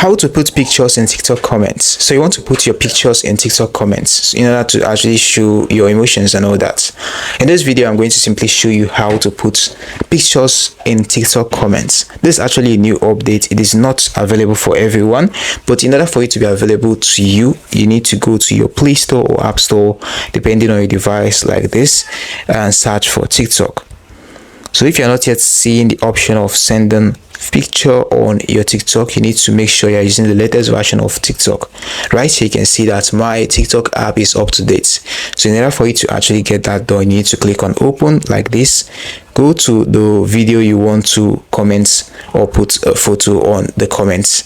How to put pictures in TikTok comments. So you want to put your pictures in TikTok comments in order to actually show your emotions and all that. In this video, I'm going to simply show you how to put pictures in TikTok comments. This is actually a new update. It is not available for everyone, but in order for it to be available to you, you need to go to your Play Store or App Store, depending on your device like this, and search for TikTok. So if you're not yet seeing the option of sending picture on your TikTok, you need to make sure you're using the latest version of TikTok. Right here you can see that my TikTok app is up to date. So in order for you to actually get that done, you need to click on open like this. Go to the video you want to comment or put a photo on the comments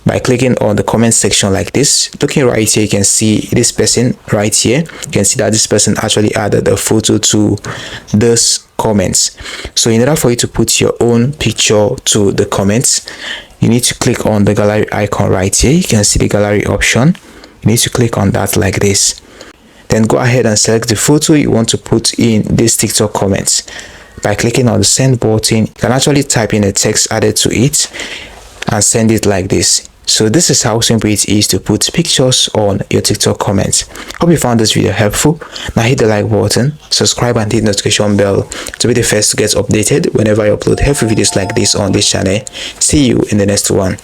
by clicking on the comment section like this. Looking right here, you can see this person right here. You can see that this person actually added a photo to this comments. So in order for you to put your own picture to the comments, you need to click on the gallery icon right here. You can see the gallery option. You need to click on that like this. Then go ahead and select the photo you want to put in this TikTok comments. By clicking on the send button, you can actually type in a text added to it and send it like this. So this is how simple it is to put pictures on your TikTok comments. Hope you found this video helpful. Now hit the like button, subscribe and hit the notification bell to be the first to get updated whenever I upload helpful videos like this on this channel. See you in the next one.